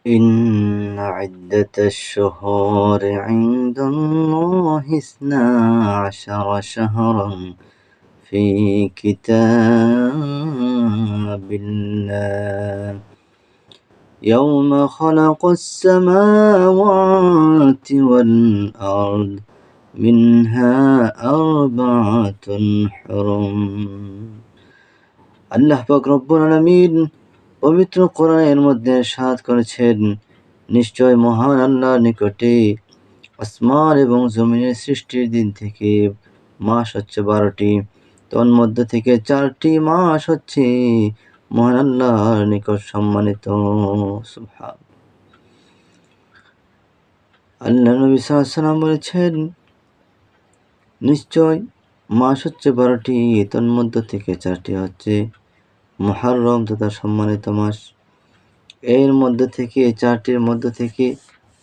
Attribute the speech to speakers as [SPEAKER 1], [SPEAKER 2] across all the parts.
[SPEAKER 1] إن عدة الشهور عند الله 12 شهرا في كتاب الله يوم خلق السماوات والأرض منها 4 حرم। আল্লাহ পাক রব্বুল আলামিন পবিত্র কোরআনের মধ্যে ইরশাদ করেছেন, নিশ্চয় মহান আল্লাহর নিকটে আসমান এবং জমিনের সৃষ্টির দিন থেকে মাস হচ্ছে 12টি, তন্মধ্য থেকে 4টি মাস হচ্ছে মহান আল্লাহর নিকট সম্মানিত। সুবহান। আল্লাহ নবী সাল্লাল্লাহু আলাইহি ওয়াসাল্লাম বলেছেন, নিশ্চয় মাস হচ্ছে 12টি, তন্মধ্য থেকে 4টি হচ্ছে মুহররম তথা সম্মানিত মাস। এর মধ্যে থেকে 4টির মধ্য থেকে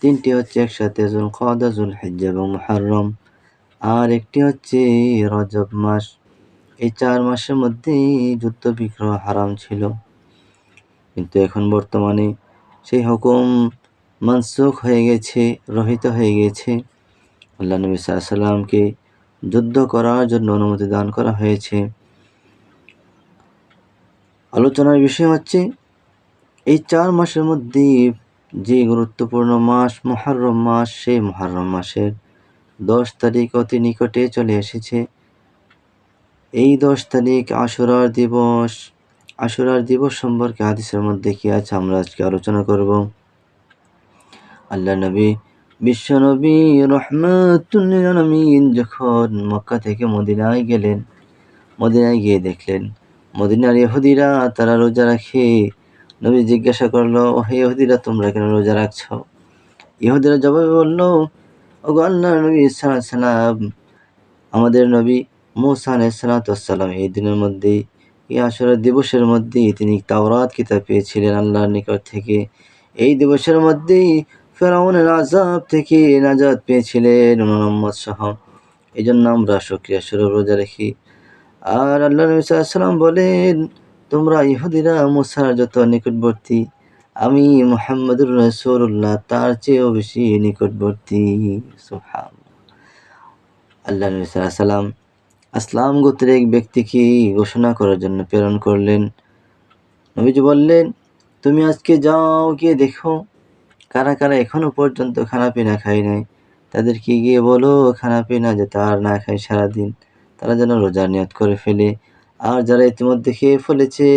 [SPEAKER 1] 3টি হচ্ছে একসাথে যুলকাদা, যুলহিজ্জা এবং মুহররম, আর একটি হচ্ছে রজব মাস। এই 4 মাসের মধ্যে যুদ্ধ বিগ্রহ হারাম ছিল, কিন্তু এখন বর্তমানে সেই হুকুম মানসুখ হয়ে গেছে, রহিত হয়ে গেছে। আল্লাহ নবী সাল্লাল্লাহু আলাইহি ওয়াসাল্লামকে যুদ্ধ করার জন্য অনুমতি দান করা হয়েছে। আলোচনার বিষয় হচ্ছে এই 4 মাসের মধ্যে যে গুরুত্বপূর্ণ মাস মুহররম মাস, সেই মুহররম মাসের 10 তারিখ অতি নিকটে চলে এসেছে। এই 10 তারিখ আশুরার দিবস। আশুরার দিবস সম্পর্কে হাদিসের মধ্যে কি আছে আমরা আজকে আলোচনা করব। আল্লাহ নবী বিশ্বনবী রাহমাতুল লিল আলামিন যখন মক্কা থেকে মদিনায় গেলেন, মদিনায় গিয়ে দেখলেন মদিনার ইহুদিরা তারা রোজা রাখে। নবী জিজ্ঞাসা করলো, হে ইহুদিরা, তোমরা কেন রোজা রাখছো? ইহুদিরা জবাবে বলল, ওগো আল্লাহর নবী সাল্লাল্লাহু আলাইহি সাল্লাম, আমাদের নবী মূসা আলাইহিস সালাতু ওয়াস সালাম এই দিনের মধ্যেই, এই আশুরা দিবসের মধ্যেই তিনি তাওরাত কিতাব পেয়েছিলেন আল্লাহর নিকট থেকে। এই দিবসের মধ্যেই ফেরাউনের আযাব থেকে নাজাত পেয়েছিলেন মুহাম্মদ সহ। এজন্য আমরা শুকরিয়া স্বরূপ রোজা রাখি। আর আল্লাহ নবী সাল্লাল্লাহু আলাইহি সাল্লাম বলেন, তোমরা ইহুদিরা মূসার যত নিকটবর্তী, আমি মুহাম্মদুর রাসূলুল্লাহ তার চেয়েও বেশি নিকটবর্তী। সুবহানাল্লাহ। আল্লাহ নবী সাল্লাল্লাহু আলাইহি সাল্লাম আসলাম গোত্রের এক ব্যক্তিকে ঘোষণা করার জন্য প্রেরণ করলেন। নবীজি বললেন, তুমি আজকে যাও, গিয়ে দেখো কারা কারা এখনো পর্যন্ত খানাপিনা খায় নাই। তাদেরকে গিয়ে বলো খানাপিনা যে তার না খায় সারাদিন, তারা যেন রোজার নিয়ত করে ফেলে। আর যারা ইতিমধ্যে খেয়ে ফেলেছে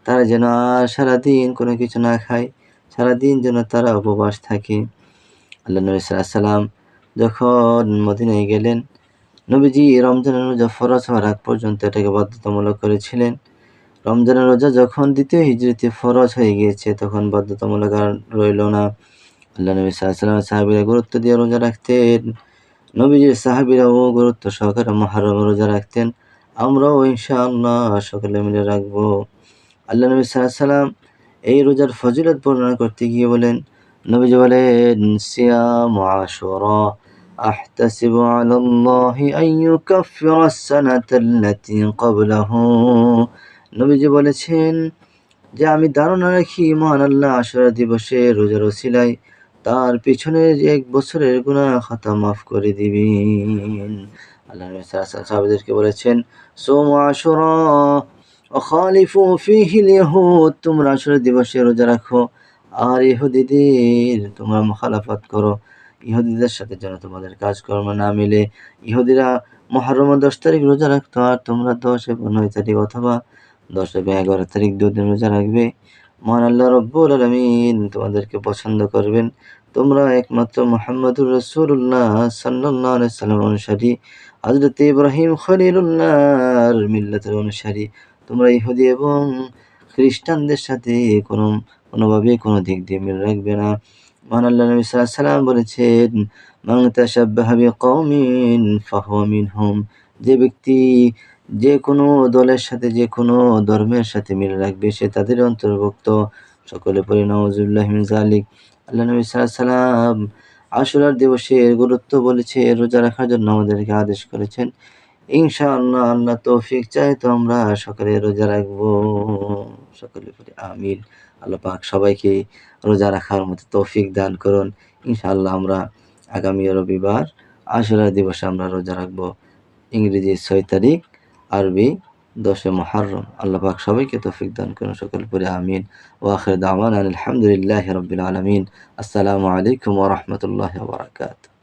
[SPEAKER 1] তারা যেন আর সারাদিন কোনো কিছু না খায়, সারাদিন যেন তারা উপবাস থাকে। আল্লাহ নবী সাল্লাল্লাহু আলাইহি সাল্লাম যখন মদিনায় গেলেন, নবীজি রমজানের রোজা ফরজ হওয়ার আগ পর্যন্ত এটাকে বাধ্যতামূলক করেছিলেন। রমজানের রোজা যখন দ্বিতীয় হিজরিতে ফরজ হয়ে গিয়েছে তখন বাধ্যতামূলক আর রইল না। আল্লাহ নবী সাল্লাল্লাহু আলাইহি ওয়াসাল্লাম সাহাবীরা গুরুত্ব দিয়ে রোজা রাখতেন। নবীজির সাহাবীরাও গুরুত্ব সহকারে মুহররম রোজা রাখতেন। আমরাও ইনশাআল্লাহ সকলে মিলে রাখবো। আল্লাহ নবী সাল্লাল্লাহু আলাইহি ওয়াসাল্লাম এই রোজার ফজিলত বর্ণনা করতে গিয়ে বলেন, নবীজি বলেন, সিয়ামু আশুরা আহতাসিবু আলাল্লাহি আন ইউকাফফিরা আস-সানাতাল্লাতী ক্বাবলাহু। নবীজি বলেছেন যে আমি ধারণা রাখি মহান আল্লাহ আশুরা দিবসে রোজার ওসিলায় তার পিছনের 1 বছরের গুনাহ খাতা মাফ করে দিবেন। আল্লাহ নবী সাল্লাল্লাহু আলাইহি ওয়াসাল্লাম সাহাবাদেরকে বলেছেন, সুমু আশুরা ওয়া খালিফু ফীহিল ইয়াহুদ, তোমরা আশুরা দিবসে রোজা রাখো আর ইহুদিদের তোমরা মুখালাফাত করো। ইহুদিদের সাথে যেন তোমাদের কাজকর্ম না মিলে। ইহুদিরা মুহররমের 10 তারিখ রোজা রাখতো আর তোমরা 10 এবং 9 তারিখ অথবা 10 এবং 11 তারিখ 2 দিন রোজা রাখবে। মহান আল্লাহ রব্বুল আলামিন তোমাদেরকে পছন্দ করবেন। তোমরা একমাত্র মুহাম্মদুর রাসূলুল্লাহ সাল্লাল্লাহু আলাইহি সাল্লাম অনুসারী, হযরত ইব্রাহিম খলিলুল্লাহর মিল্লাতের অনুসারী। তোমরা ইহুদি এবং খ্রিস্টানদের সাথে কোনোভাবে কোনো দিক দিয়ে মিল রাখবে না। মহান আল্লাহ নবী সাল্লাল্লাহু আলাইহি সাল্লাম বলেছেন, মান তাশাব্বাহা বিকওমিন ফাহুয়া মিনহুম, যে ব্যক্তি যে কোনো দলের সাথে যে কোনো ধর্মের সাথে মিল রাখবে সে তাদের অন্তর্ভুক্ত। সকলে পড়ি নাউযুবিল্লাহি মিন যালিক। আল্লাহ নবী সাল্লাল্লাহু আলাইহি সাল্লাম আশুরার দিবসের গুরুত্ব বলেছে, রোজা রাখার জন্য আমাদেরকে আদেশ করেছেন। ইনশাআল্লাহ আল্লাহ তৌফিক চায় তো আমরা সকলে রোজা রাখবো। সকলে পড়ি আমিন। আল্লাহ পাক সবাইকে রোজা রাখার মতো তৌফিক দান করুন। ইনশাআল্লাহ আমরা আগামী রবিবার আশুরা দিবসে আমরা রোজা রাখবো, ইংরেজি 6 তারিখ, আরবি 10 মুহররম। আল্লাহ পাক সবাইকে তৌফিক দান করুন, সকলে পড়ি আমিন। ওয়া আখির দাওয়ানা আলহামদুলিল্লাহি রাব্বিল আলামিন। আসসালামু আলাইকুম ওয়া রাহমাতুল্লাহি ওয়া বারাকাতুহু।